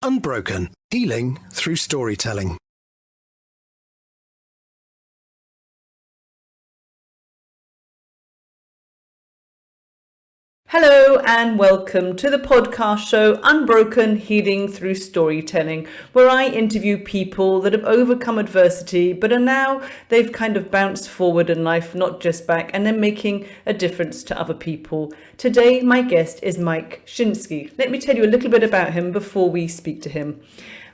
Unbroken, healing through storytelling. Hello and welcome to the podcast show Unbroken, Healing Through Storytelling, where I interview people that have overcome adversity but are now, they've kind of bounced forward in life, not just back, and they're making a difference to other people. Today, my guest is Mike Szynski. Let me tell you a little bit about him before we speak to him.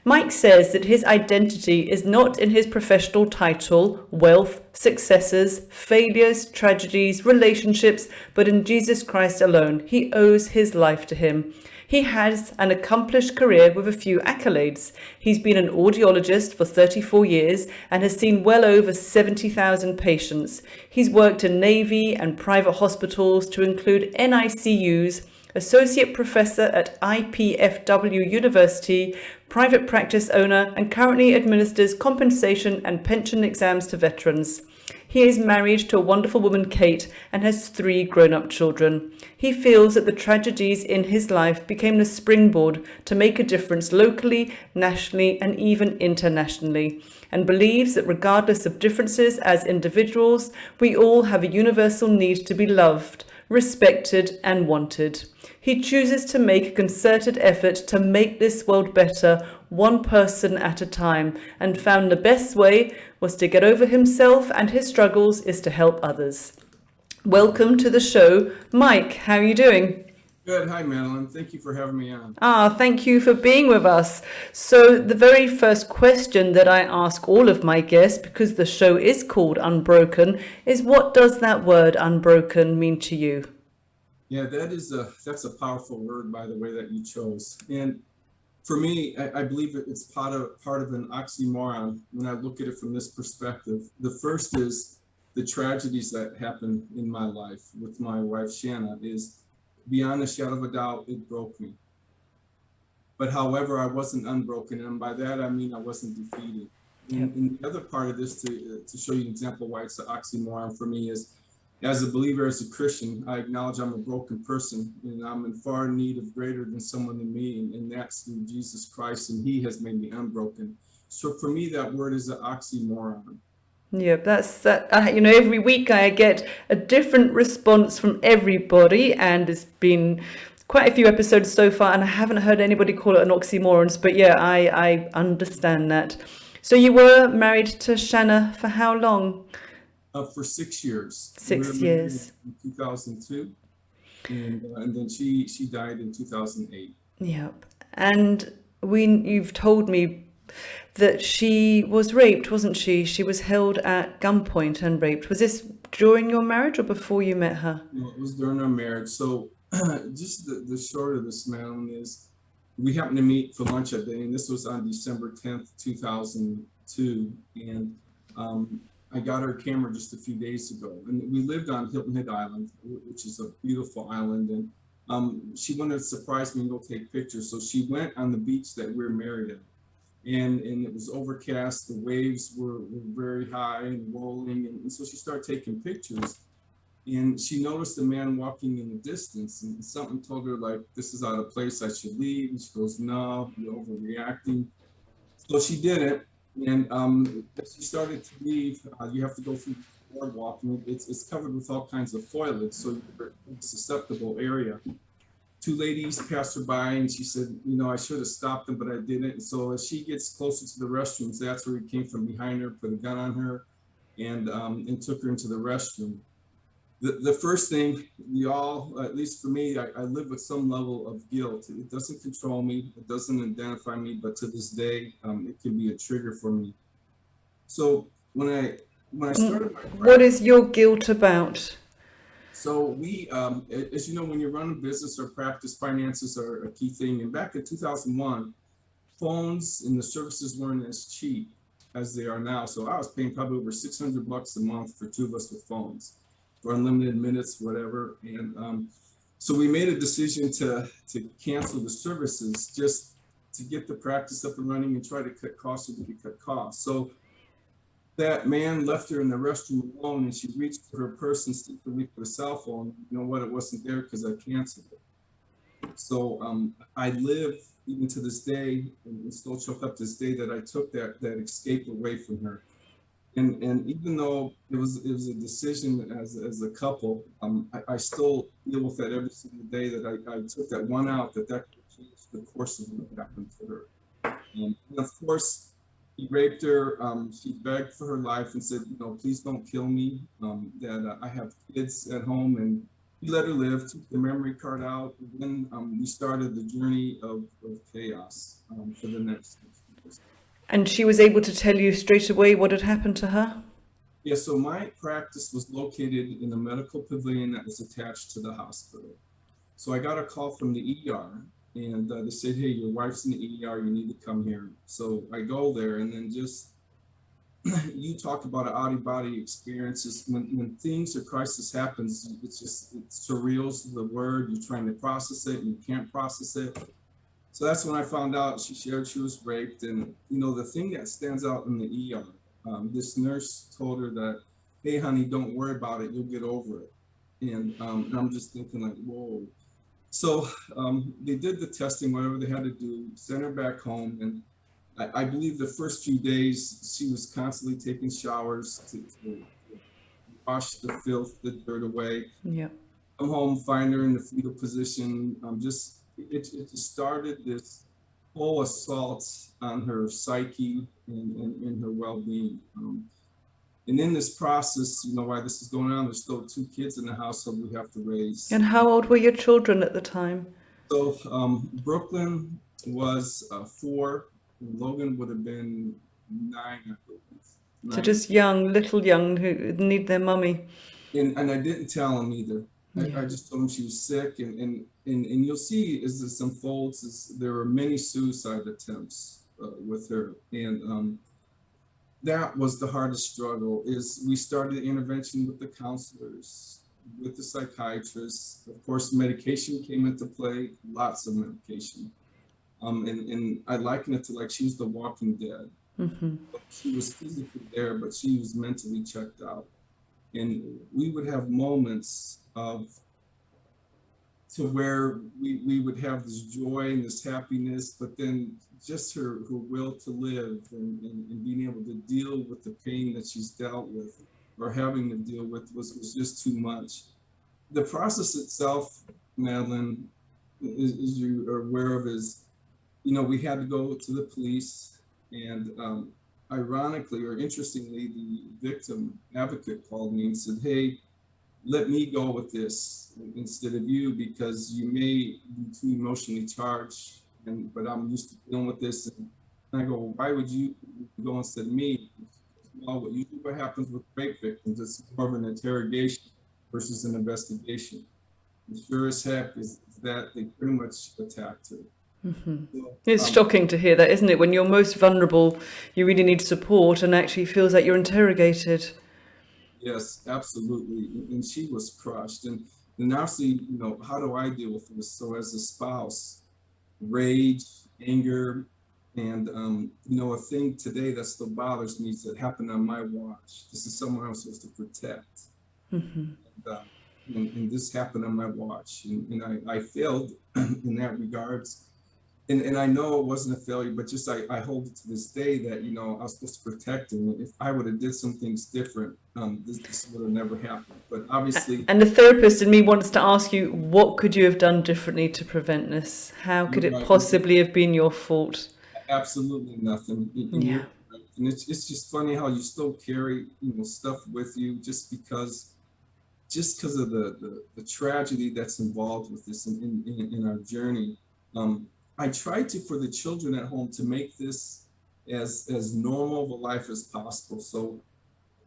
Mike says that his identity is not in his professional title, wealth, successes, failures, tragedies, relationships, but in Jesus Christ alone. He owes his life to him. He has an accomplished career with a few accolades. He's been an audiologist for 34 years and has seen well over 70,000 patients. He's worked in Navy and private hospitals to include NICUs, Associate Professor at IPFW University, private practice owner, and currently administers compensation and pension exams to veterans. He is married to a wonderful woman, Kate, and has 3 grown-up children. He feels that the tragedies in his life became the springboard to make a difference locally, nationally, and even internationally, and believes that regardless of differences as individuals, we all have a universal need to be loved, respected, and wanted. He chooses to make a concerted effort to make this world better, one person at a time, and found the best way was to get over himself and his struggles is to help others. Welcome to the show, Mike. How are you doing? Good. Hi, Madeline. Thank you for having me on. Thank you for being with us. So the very first question that I ask all of my guests, because the show is called Unbroken, is what does that word unbroken mean to you? Yeah, that's a powerful word, by the way, that you chose. And for me, I believe it's part of an oxymoron when I look at it from this perspective. The first is the tragedies that happened in my life with my wife, Shanna, is beyond a shadow of a doubt, it broke me. But however, I wasn't unbroken. And by that, I mean, I wasn't defeated. And the other part of this, to show you an example why it's an oxymoron for me, is as a believer, as a Christian, I acknowledge I'm a broken person and I'm in far need of greater than someone in me. And that's through Jesus Christ. And he has made me unbroken. So for me, that word is an oxymoron. Yeah, that's that. Every week I get a different response from everybody, and it's been quite a few episodes so far, and I haven't heard anybody call it an oxymoron. But yeah, I understand that. So you were married to Shanna for how long? For 6 years. 6 years. In 2002, and then she died in 2008. Yep. And you've told me that she was raped, wasn't she? She was held at gunpoint and raped. Was this during your marriage or before you met her? No, it was during our marriage. So just the short of this, Madeline, is we happened to meet for lunch that day, and this was on December 10th, 2002. And I got her camera just a few days ago, and we lived on Hilton Head Island, which is a beautiful island. And she wanted to surprise me and go take pictures. So she went on the beach that we're married at. And it was overcast, the waves were very high and rolling. And so she started taking pictures. And she noticed a man walking in the distance. And something told her, like, this is out of place, I should leave. And she goes, no, you're overreacting. So she did it. And as she started to leave, you have to go through the boardwalk. And it's covered with all kinds of foliage, so you're in a susceptible area. 2 ladies passed her by, and she said, I should have stopped them, but I didn't. And so as she gets closer to the restrooms, that's where he came from behind her, put a gun on her, and took her into the restroom. The first thing at least for me, I live with some level of guilt. It doesn't control me, it doesn't identify me, but to this day, it can be a trigger for me. So when I started my practice, what is your guilt about? So we, as you know, when you run a business or practice, finances are a key thing. And back in 2001, phones and the services weren't as cheap as they are now. So I was paying probably over $600 a month for 2 of us with phones for unlimited minutes, whatever. And so we made a decision to cancel the services just to get the practice up and running and try to cut costs if we could cut costs. So that man left her in the restroom alone, and she reached for her purse and secretly for a cell phone. You know what? It wasn't there because I canceled it. So I live even to this day, and still choke up to this day, that I took that escape away from her. And even though it was a decision as a couple, I still deal with that every single day, that I took that one out, that could change the course of what happened to her. And of course, he raped her. She begged for her life and said, please don't kill me, that I have kids at home. And he let her live, took the memory card out. And then we started the journey of chaos for the next 6 years. And she was able to tell you straight away what had happened to her? Yeah, so my practice was located in a medical pavilion that was attached to the hospital. So I got a call from the ER, and they said, hey, your wife's in the ER, you need to come here. So I go there, and then just, you talk about an out-of-body experiences. When things or crisis happens, it's surreal is the word. You're trying to process it, and you can't process it. So that's when I found out she shared she was raped. And, the thing that stands out in the ER, this nurse told her that, hey, honey, don't worry about it. You'll get over it. And I'm just thinking like, whoa. So they did the testing, whatever they had to do, sent her back home. And I believe the first few days she was constantly taking showers to wash the filth, the dirt away. Yeah. Come home, find her in the fetal position. It just started this whole assault on her psyche and her well-being. And in this process, while this is going on, there's still 2 kids in the household we have to raise. And how old were your children at the time? So Brooklyn was 4, and Logan would have been 9, I believe. 9. So just little young, who need their mummy. And I didn't tell him either. Yeah. I just told him she was sick, and you'll see as this unfolds, there were many suicide attempts with her, and that was the hardest struggle. Is we started intervention with the counselors, with the psychiatrists. Of course, medication came into play, lots of medication, and I liken it to like she was the Walking Dead. Mm-hmm. She was physically there, but she was mentally checked out, and we would have moments to where we would have this joy and this happiness, but then just her will to live and being able to deal with the pain that she's dealt with or having to deal with was just too much. The process itself, Madeline, as you are aware of, is, we had to go to the police, and ironically or interestingly, the victim advocate called me and said, hey, let me go with this instead of you, because you may be too emotionally charged, but I'm used to dealing with this. And I go, why would you go instead of me? Well, what happens with rape victims, it's more of an interrogation versus an investigation. And sure as heck is that they pretty much attacked her. Mm-hmm. So, it's shocking to hear that, isn't it? When you're most vulnerable, you really need support, and actually feels like you're interrogated. Yes, absolutely. And she was crushed. And obviously, how do I deal with this? So as a spouse, rage, anger, and, a thing today that still bothers me is that happened on my watch. This is someone I'm supposed to protect. Mm-hmm. And this happened on my watch. And I failed in that regards. And I know it wasn't a failure, but just I hold it to this day that, I was supposed to protect him. If I would have did some things different, this would have never happened. But obviously... And the therapist in me wants to ask you, what could you have done differently to prevent this? How could it possibly have been your fault? Absolutely nothing. Yeah. And it's just funny how you still carry, stuff with you just because of the tragedy that's involved with this in our journey. I tried to, for the children at home, to make this as normal of a life as possible. So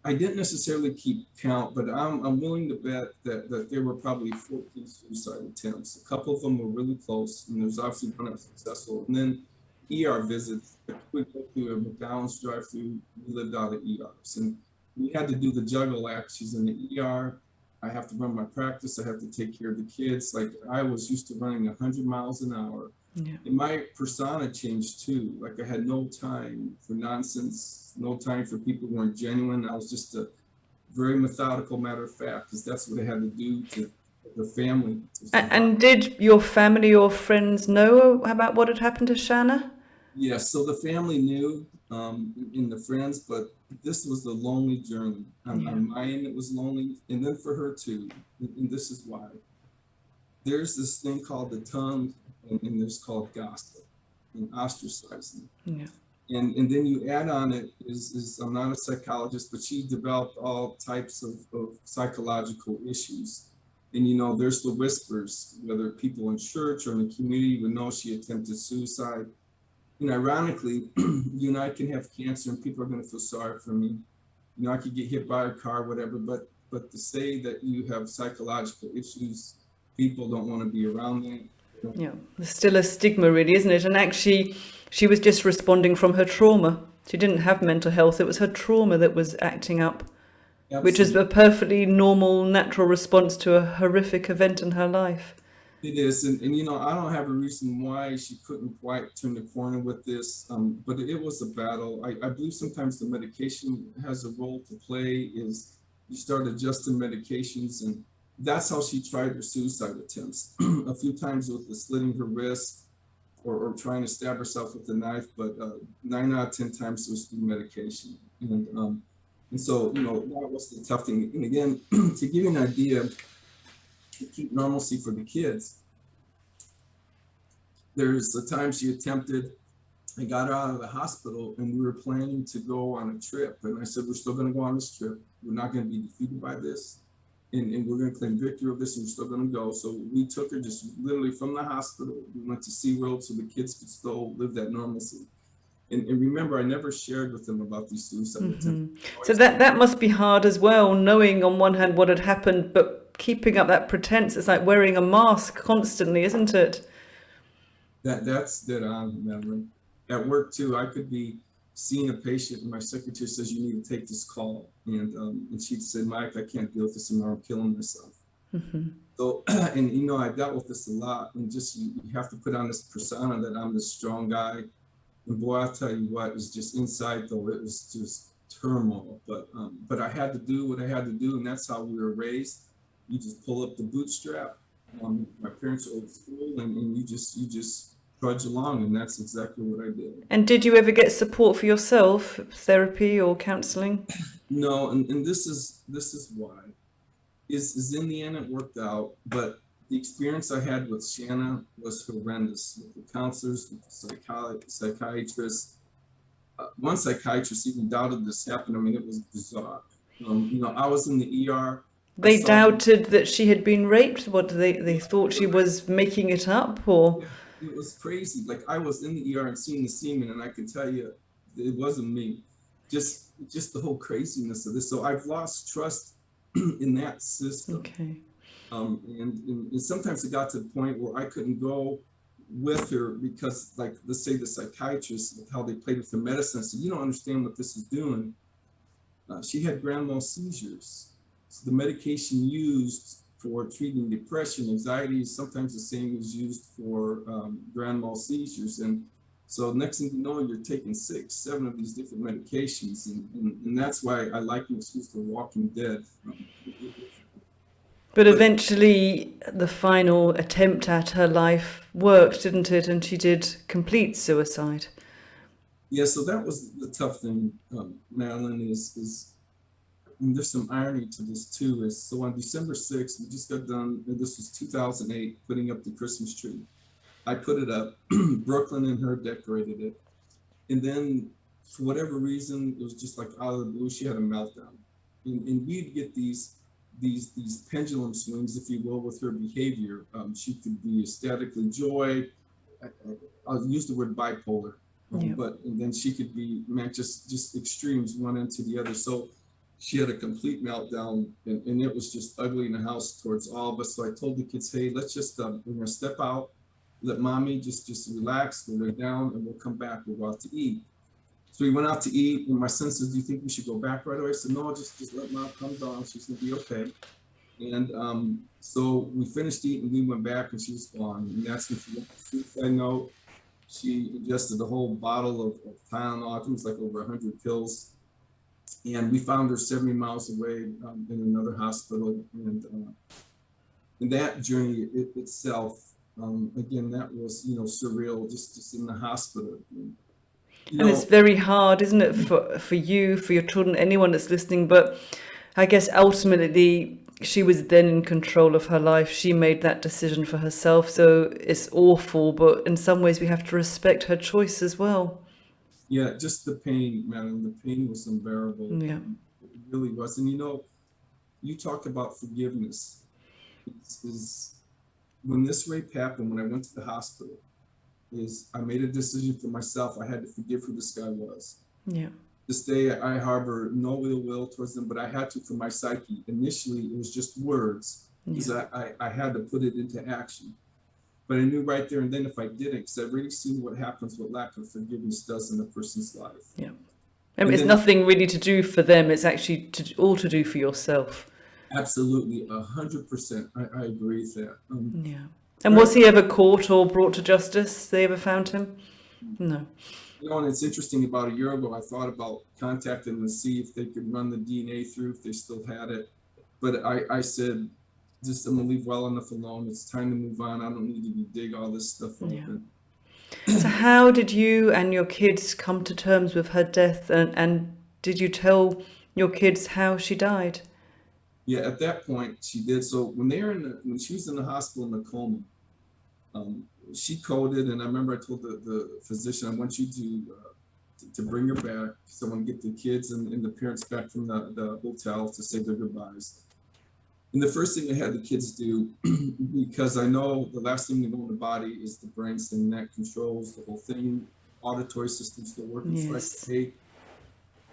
I didn't necessarily keep count, but I'm willing to bet that there were probably 14 suicide attempts. A couple of them were really close, and there's obviously one that was successful. And then ER visits. We go through a McDonald's drive-through. We lived out of ERs, and we had to do the juggle act. She's in the ER. I have to run my practice. I have to take care of the kids. Like, I was used to running 100 miles an hour. Yeah. And my persona changed too. Like, I had no time for nonsense, no time for people who weren't genuine. I was just a very methodical matter of fact, because that's what I had to do to the family. And did your family or friends know about what had happened to Shanna? Yes, so the family knew, in the friends, but this was a lonely journey. On my end, it was lonely, and then for her too. And this is why. There's this thing called the tongue, and there's called gossip and ostracizing. Yeah. And then you add on it is I'm not a psychologist, but she developed all types of psychological issues. And there's the whispers, whether people in church or in the community would know she attempted suicide. And ironically, you and I can have cancer and people are going to feel sorry for me. I could get hit by a car, whatever, but to say that you have psychological issues, people don't want to be around that. Yeah, there's still a stigma, really, isn't it? And actually, she was just responding from her trauma. She didn't have mental health. It was her trauma that was acting up, Absolutely. Which is a perfectly normal, natural response to a horrific event in her life. It is, and I don't have a reason why she couldn't quite turn the corner with this, but it was a battle. I believe sometimes the medication has a role to play. Is you start adjusting medications, and that's how she tried her suicide attempts. A few times with the slitting her wrist or trying to stab herself with a knife, but 9 out of 10 times it was through medication. And so, that was the tough thing. And again, to give you an idea, to keep normalcy for the kids, there's the time she attempted, I got her out of the hospital and we were planning to go on a trip. And I said, we're still going to go on this trip. We're not going to be defeated by this. And we're going to claim victory of this, and we're still going to go. So we took her just literally from the hospital. We went to SeaWorld so the kids could still live that normalcy. And remember, I never shared with them about these suicide attempts. So that must be hard as well, knowing on one hand what had happened, but keeping up that pretense. It's like wearing a mask constantly, isn't it? That's dead on, Madeline. At work too, I could be seeing a patient and my secretary says, you need to take this call. And she'd say, Mike, I can't deal with this anymore, I'm killing myself. So, and I dealt with this a lot, and just you have to put on this persona that I'm this strong guy. And boy, I'll tell you what, it's just inside though, it was just turmoil. But I had to do what I had to do, and that's how we were raised. You just pull up the bootstrap. My parents are old school, and you just trudge along, and that's exactly what I did. And did you ever get support for yourself, therapy or counseling? No, and this is why. Is in the end it worked out, but the experience I had with Shanna was horrendous, with the counselors, with the psychiatrists. One psychiatrist even doubted this happened. I mean, it was bizarre. I was in the ER. They doubted that she had been raped? What, they thought she was making it up, or? It was crazy. Like, I was in the ER and seeing the semen, and I can tell you, it wasn't me. Just the whole craziness of this. So I've lost trust in that system. Okay. And sometimes it got to the point where I couldn't go with her because, like, let's say the psychiatrist, how they played with the medicine, said, you don't understand what this is doing. She had grand mal seizures. So the medication used for treating depression, anxiety is sometimes the same as used for grand mal seizures. And so next thing you know, you're taking 6, 7 of these different medications. And that's why I like to use the Walking Dead. But eventually the final attempt at her life worked, didn't it? And she did complete suicide. Yeah, so that was the tough thing, Madeline, is and there's some irony to this too, is so on December 6th, we just got done, and this was 2008, putting up the Christmas tree. I put it up, Brooklyn and her decorated it. And then for whatever reason, it was just like out of the blue, she had a meltdown. And we'd get these pendulum swings, if you will, with her behavior. She could be ecstatically joy. I'll use the word bipolar, but and then she could be, just extremes, one end to the other. So she had a complete meltdown, and it was just ugly in the house towards all of us. So I told the kids, hey, let's just, we're gonna step out, let mommy just relax, we'll lay down, and we'll come back, we'll go out to eat. So we went out to eat, and my son says, do you think we should go back right away? I said, no, just let mom come down, she's gonna be okay. And so we finished eating, we went back, and she was gone. And that's when she went to suicide note. She ingested a whole bottle of Tylenol, I think it was like over 100 pills. And we found her 70 miles away in another hospital. And And that journey itself, again, that was, surreal, just in the hospital. And it's very hard, isn't it, for you, for your children, anyone that's listening. But I guess ultimately she was then in control of her life. She made that decision for herself. So it's awful, but in some ways we have to respect her choice as well. Yeah, just the pain, madam. The pain was unbearable. Yeah. It really was. And you talk about forgiveness. Is when this rape happened, when I went to the hospital, I made a decision for myself. I had to forgive who this guy was. Yeah. This day, I harbor no ill will towards them, but I had to for my psyche. Initially, it was just words, because I had to put it into action. But I knew right there and then if I didn't, because I've really seen what happens, what lack of forgiveness does in a person's life. Yeah. I mean, it's nothing really to do for them. It's actually all to do for yourself. Absolutely, 100%. I agree with that. Yeah. And was he ever caught or brought to justice? They ever found him? No. And it's interesting, about a year ago, I thought about contacting them to see if they could run the DNA through, if they still had it. But I said, just I'm gonna leave well enough alone. It's time to move on. I don't need to dig all this stuff open. So how did you and your kids come to terms with her death? And did you tell your kids how she died? Yeah, at that point she did. So when she was in the hospital in a coma, she coded, and I remember I told the physician, I want you to bring her back, because I want to get the kids and the parents back from the hotel to say their goodbyes. And the first thing I had the kids do, because I know the last thing to go in the body is the brainstem, that controls the whole thing, auditory system still working. Yes. It's like, hey,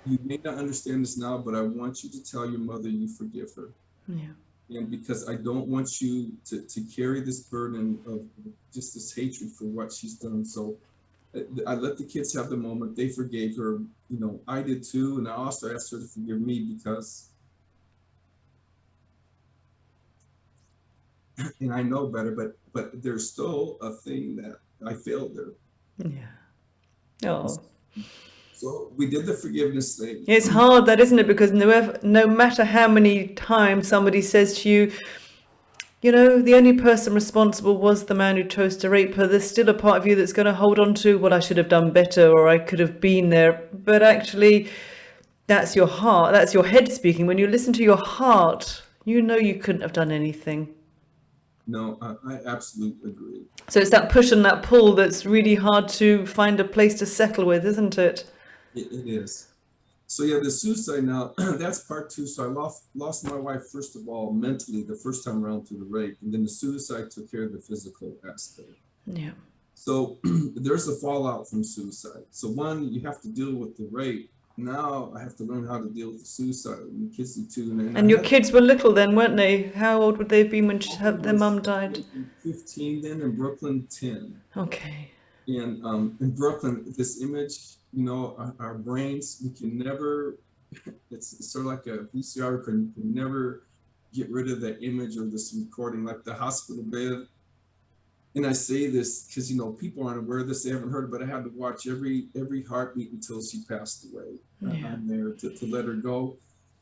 you may not understand this now, but I want you to tell your mother you forgive her. Yeah. And because I don't want you to carry this burden of just this hatred for what she's done. So I let the kids have the moment. They forgave her. I did too. And I also asked her to forgive me, because and I know better, but there's still a thing that I failed there. Yeah. Oh. So we did the forgiveness thing. It's hard, that, isn't it? Because no matter how many times somebody says to you, the only person responsible was the man who chose to rape her, there's still a part of you that's going to hold on to, well, I should have done better, or I could have been there. But actually, that's your heart, that's your head speaking. When you listen to your heart, you couldn't have done anything. No, I absolutely agree. So it's that push and that pull that's really hard to find a place to settle with, isn't it? It is. So yeah, the suicide now, that's part two. So I lost my wife, first of all, mentally the first time around through the rape, and then the suicide took care of the physical aspect. Yeah. So there's a fallout from suicide. So one, you have to deal with the rape. Now I have to learn how to deal with the suicide. And the kids do too. And your kids were little then, weren't they? How old would they have been when their mum died? 15 then, in Brooklyn 10. Okay. And in Brooklyn, this image, our brains, we can never, it's sort of like a VCR, can never get rid of that image or this recording, like the hospital bed. And I say this because, people aren't aware of this, they haven't heard it, but I had to watch every heartbeat until she passed away. I'm there to let her go.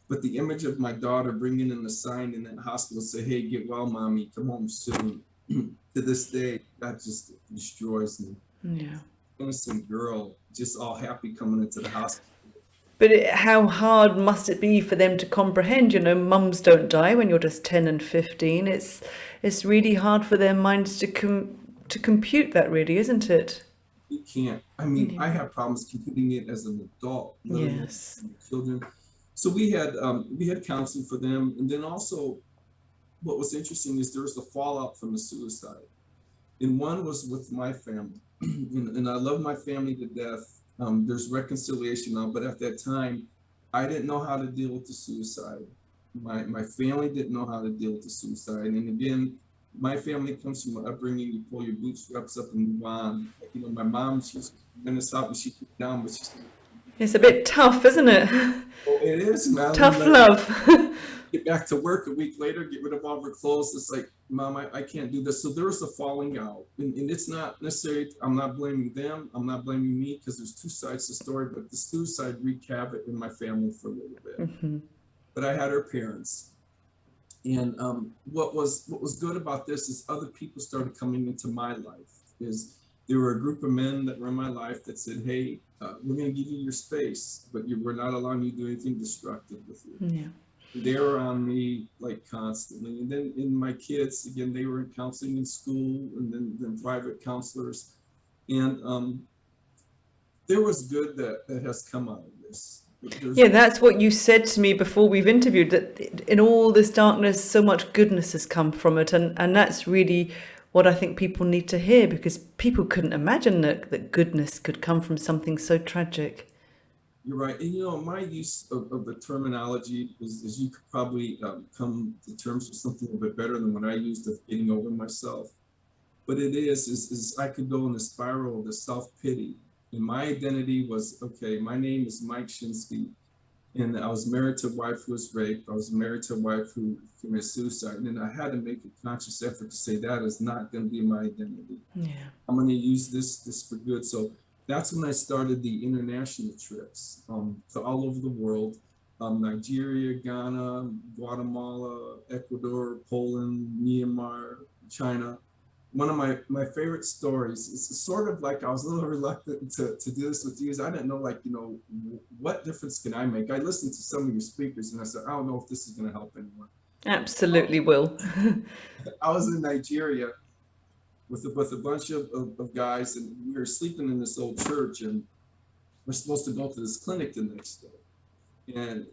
But the image of my daughter bringing in a sign in that hospital, say, hey, get well, mommy, come home soon. To this day, that just destroys me. Yeah. Innocent girl, just all happy coming into the hospital. But how hard must it be for them to comprehend? Mums don't die when you're just 10 and 15. It's really hard for their minds to compute that, really, isn't it? You can't. I mean, I have problems computing it as an adult. Yes. Children. So we had counseling for them, and then also, what was interesting is there was a fallout from the suicide, and one was with my family, and I love my family to death. There's reconciliation now, but at that time, I didn't know how to deal with the suicide. My family didn't know how to deal with the suicide. And again, my family comes from an upbringing, you pull your bootstraps up and move on. My mom, she's gonna stop and she kept down, but she's. It's a bit tough, isn't it? Oh, it is, man. Tough love. Get back to work a week later, get rid of all her clothes. It's like, Mom, I can't do this. So there was a falling out. And it's not necessarily, I'm not blaming them. I'm not blaming me, because there's two sides to the story, but the suicide wreaked havoc in my family for a little bit. Mm-hmm. But I had her parents. And what was good about this is other people started coming into my life. Is there were a group of men that were in my life that said, hey, we're going to give you your space, but we're not allowing you to do anything destructive with you. Yeah. They were on me like constantly. And then in my kids, again, they were in counseling in school, and then private counselors. And there was good that has come out of this. Yeah, that's what you said to me before we've interviewed, that in all this darkness, so much goodness has come from it. And that's really what I think people need to hear, because people couldn't imagine that goodness could come from something so tragic. You're right. And, my use of the terminology is you could probably come to terms with something a little bit better than what I used of getting over myself. But it is I could go in the spiral of the self-pity. And my identity was, okay, my name is Mike Szynski, and I was married to a wife who was raped. I was married to a wife who committed suicide. And then I had to make a conscious effort to say that is not going to be my identity. Yeah. I'm going to use this for good. So that's when I started the international trips to all over the world. Nigeria, Ghana, Guatemala, Ecuador, Poland, Myanmar, China. One of my favorite stories, it's sort of like I was a little reluctant to do this with you, is I didn't know, what difference can I make? I listened to some of your speakers and I said, I don't know if this is going to help anyone. Absolutely will. I was in Nigeria with a bunch of guys, and we were sleeping in this old church, and we're supposed to go to this clinic the next day. And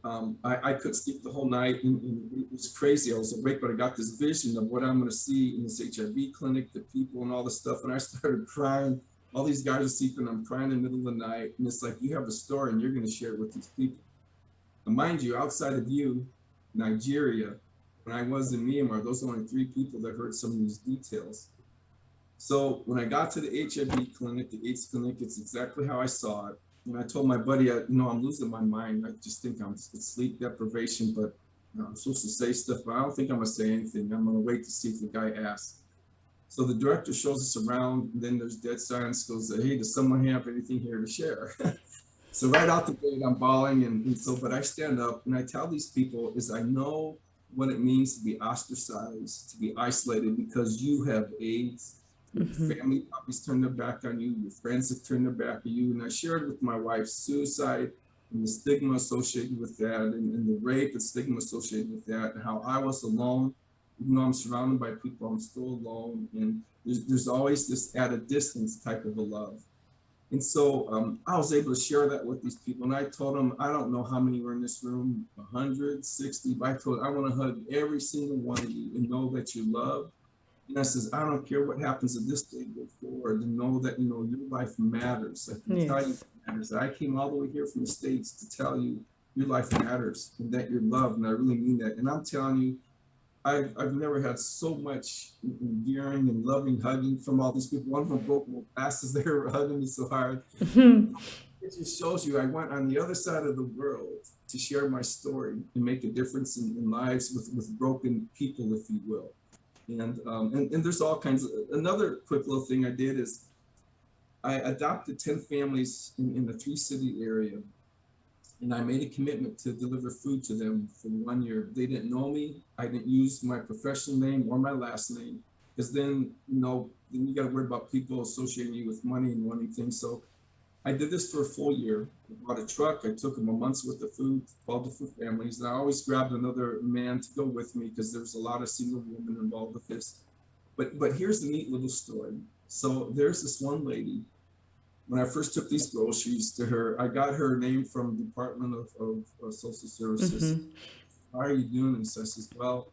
I couldn't sleep the whole night, and it was crazy. I was awake, but I got this vision of what I'm going to see in this HIV clinic, the people and all the stuff. And I started crying. All these guys are sleeping. I'm crying in the middle of the night. And it's like, you have a story and you're going to share it with these people. And mind you, outside of you, Nigeria, when I was in Myanmar, those are only 3 people that heard some of these details. So when I got to the HIV clinic, the AIDS clinic, it's exactly how I saw it. And I told my buddy, I'm losing my mind. I just think it's sleep deprivation, but I'm supposed to say stuff, but I don't think I'm going to say anything. I'm going to wait to see if the guy asks. So the director shows us around, and then there's dead silence, goes, hey, does someone have anything here to share? So right out the gate, I'm bawling. And so, but I stand up and I tell these people is I know what it means to be ostracized, to be isolated because you have AIDS. Mm-hmm. Your family probably turned their back on you. Your friends have turned their back on you. And I shared with my wife suicide and the stigma associated with that, and the rape and stigma associated with that, and how I was alone. Even though I'm surrounded by people, I'm still alone. And there's always this at a distance type of a love. And so I was able to share that with these people. And I told them, I don't know how many were in this room, 160, but I told them, I want to hug every single one of you and know that you're loved. And I says, I don't care what happens at this day go forward, and know that, your life matters. I can tell you it matters. I came all the way here from the States to tell you your life matters and that you're loved. And I really mean that. And I'm telling you, I've never had so much endearing and loving hugging from all these people. One of them broke my glasses. They were hugging me so hard. It just shows you I went on the other side of the world to share my story and make a difference in lives with broken people, if you will. And there's all kinds of, another quick little thing I did is I adopted 10 families in the 3-city area, and I made a commitment to deliver food to them for 1 year. They didn't know me. I didn't use my professional name or my last name, because then you got to worry about people associating you with money and wanting things. So I did this for a full year. I bought a truck. I took them a month's worth of food, 12 different families. And I always grabbed another man to go with me because there's a lot of single women involved with this. But here's the neat little story. So there's this one lady. When I first took these groceries to her, I got her name from the Department of Social Services. Mm-hmm. How are you doing this? I says, well,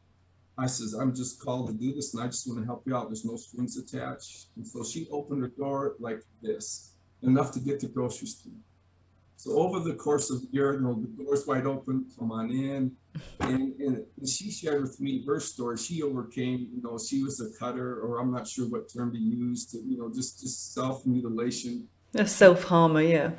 I'm just called to do this and I just want to help you out. There's no strings attached. And so she opened her door like this, enough to get the groceries to me. So over the course of the year, the door's wide open, come on in. And she shared with me her story. She overcame, she was a cutter, or I'm not sure what term to use, to, just self-mutilation. A self-harmer, yeah.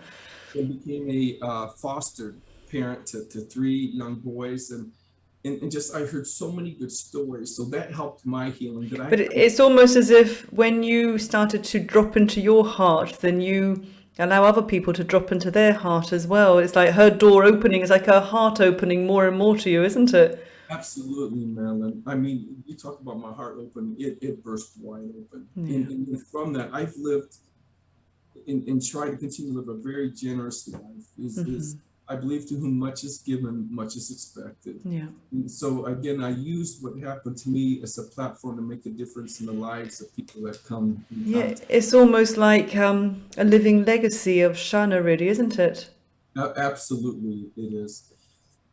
And became a foster parent to 3 young boys. And just, I heard so many good stories. So that helped my healing. But it's almost as if when you started to drop into your heart, then you allow other people to drop into their heart as well. It's like her door opening is like her heart opening more and more to you, isn't it? Absolutely, Marilyn. I mean, you talk about my heart open, it burst wide open. And from that, I've lived and tried to continue to live a very generous life. Is I believe to whom much is given, much is expected. Yeah. And so again, I used what happened to me as a platform to make a difference in the lives of people that come. Yeah, it's almost like a living legacy of Shanna, really, isn't it? Absolutely, it is.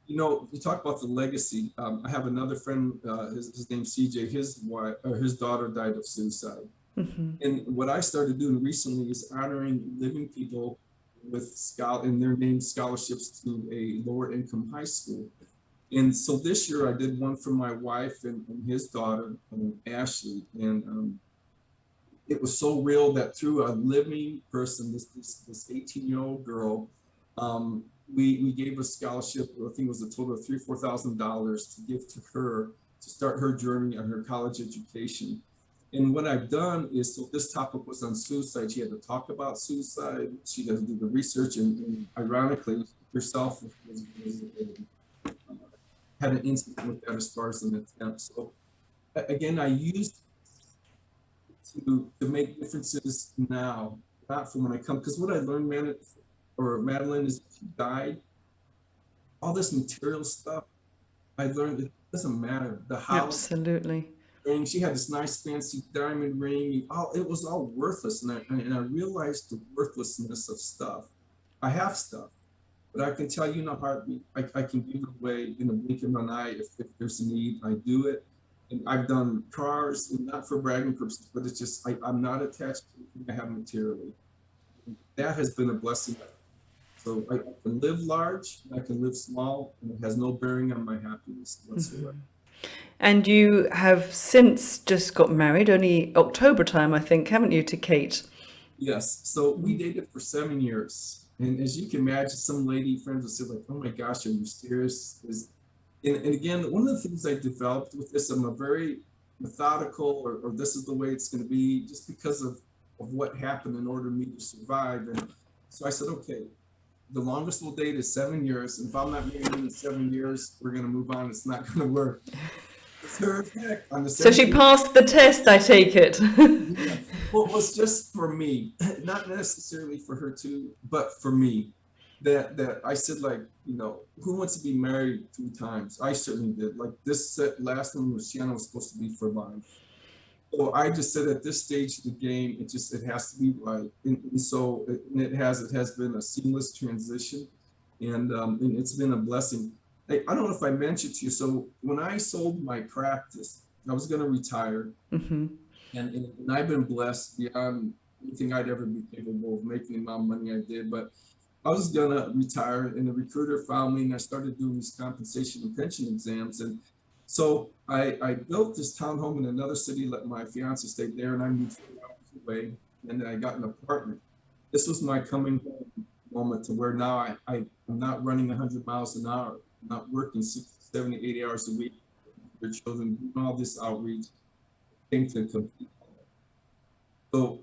You know, you talk about the legacy. I have another friend, his name's CJ, his daughter died of suicide. And what I started doing recently is honoring living people with in their name scholarships to a lower income high school. And so this year I did one for my wife and his daughter, Ashley. And it was so real that through a living person, this 18-year-old girl, we gave a scholarship. I think it was a total of $3,000 or $4,000 to give to her to start her journey on her college education. And what I've done is, so this topic was on suicide. She had to talk about suicide. She had to do the research, and ironically, herself had an incident with that as far as an attempt. So again, I used to make differences now, not from when I come. Because what I learned, Madeline, is if you died, all this material stuff, I learned it doesn't matter. The house. Absolutely. And she had this nice fancy diamond ring. It was all worthless. And I realized the worthlessness of stuff. I have stuff, but I can tell you in a heartbeat, I can give it away in a blink of an eye if there's a need. I do it. And I've done cars, and not for bragging purposes, but it's just, I'm not attached to anything I have materially. And that has been a blessing. So I can live large, I can live small, and it has no bearing on my happiness whatsoever. And you have since just got married, only October time, I think, haven't you, to Kate? Yes. So we dated for 7 years. And as you can imagine, some lady friends would say like, oh my gosh, are you serious? And again, one of the things I developed with this, I'm a very methodical, or this is the way it's going to be, just because of what happened in order for me to survive. And so I said, okay, the longest we'll date is 7 years. And if I'm not married in 7 years, we're going to move on. It's not going to work. So she passed the test, I take it. Yeah. Well, it was just for me, not necessarily for her too, but for me, that I said, like, you know, who wants to be married 3 times? I certainly did. Like this last one with Shanna was supposed to be for life. So I just said at this stage of the game, it has to be right. And so it has been a seamless transition, and it's been a blessing. I don't know if I mentioned to you, so when I sold my practice, I was going to retire, and I've been blessed beyond anything I'd ever be capable of making the amount of money I did. But I was going to retire, and the recruiter found me, and I started doing these compensation and pension exams. And so I built this townhome in another city, let my fiance stay there, and I moved 3 hours away, and then I got an apartment. This was my coming home moment to where now I'm not running 100 miles an hour. Not working 60, 70, 80 hours a week for children, doing all this outreach, came to complete. So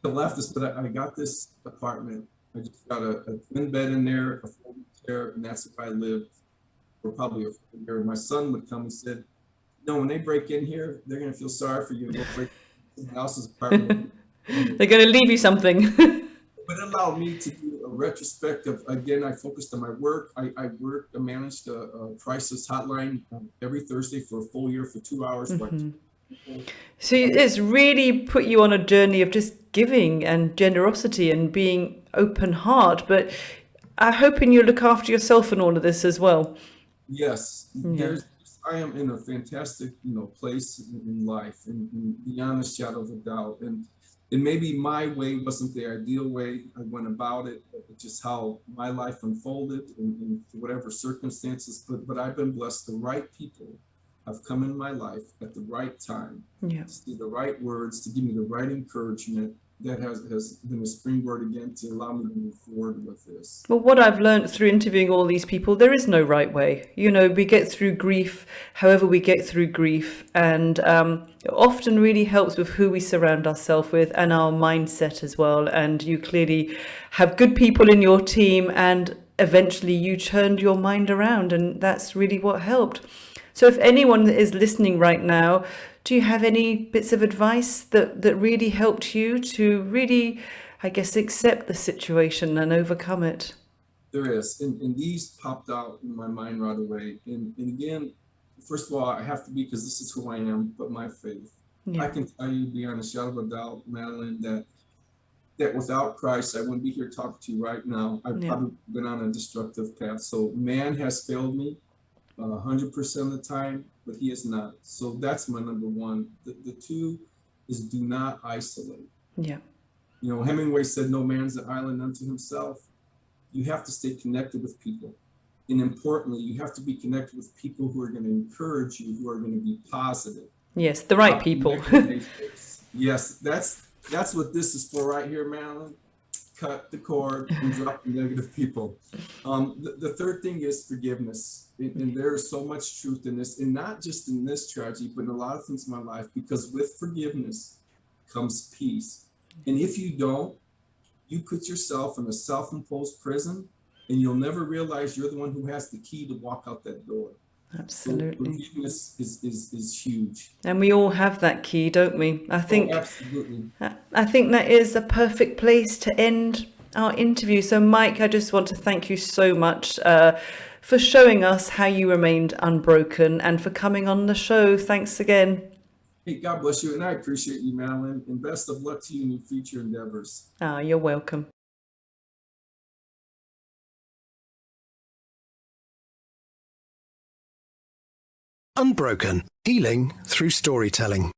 I left this, but I got this apartment. I just got a twin bed in there, a folding chair, and that's where I lived for probably a full year. My son would come and said, no, when they break in here, they're going to feel sorry for you and go break someone else's apartment. They're going to leave you something. But it allowed me to do a retrospective. Again, I focused on my work. I managed a crisis hotline every Thursday for a full year for 2 hours. So it's really put you on a journey of just giving and generosity and being open heart. But I'm hoping you look after yourself in all of this as well. Yes, I am in a fantastic, place in life, and beyond a shadow of a doubt. And maybe my way wasn't the ideal way I went about it, but just how my life unfolded in whatever circumstances. But I've been blessed. The right people have come in my life at the right time, to say the right words, to give me the right encouragement. That has been a springboard again to allow me to move forward with this. Well, what I've learned through interviewing all these people, there is no right way. We get through grief, however we get through grief. And it often really helps with who we surround ourselves with and our mindset as well. And you clearly have good people in your team, and eventually you turned your mind around, and that's really what helped. So if anyone is listening right now, do you have any bits of advice that really helped you to really, I guess, accept the situation and overcome it? There is, and these popped out in my mind right away. And again, first of all, I have to be, because this is who I am, but my faith. Yeah. I can tell you beyond a shadow of a doubt, Madeline, that without Christ, I wouldn't be here talking to you right now. I've probably been on a destructive path. So man has failed me 100% of the time, but he is not. So that's my number one. The two is do not isolate. Yeah. You know, Hemingway said, no man's an island unto himself. You have to stay connected with people. And importantly, you have to be connected with people who are going to encourage you, who are going to be positive. Yes, the right people. Yes, that's what this is for right here, Madeline. Cut the cord and drop the negative people. The third thing is forgiveness. And there is so much truth in this, and not just in this tragedy, but in a lot of things in my life, because with forgiveness comes peace. And if you don't, you put yourself in a self-imposed prison, and you'll never realize you're the one who has the key to walk out that door. Absolutely. So forgiveness is huge. And we all have that key, don't we? I think, absolutely. I think that is a perfect place to end our interview. So Mike, I just want to thank you so much for showing us how you remained unbroken and for coming on the show. Thanks again. Hey, God bless you. And I appreciate you, Madeline. And best of luck to you in your future endeavors. You're welcome. Unbroken, healing through storytelling.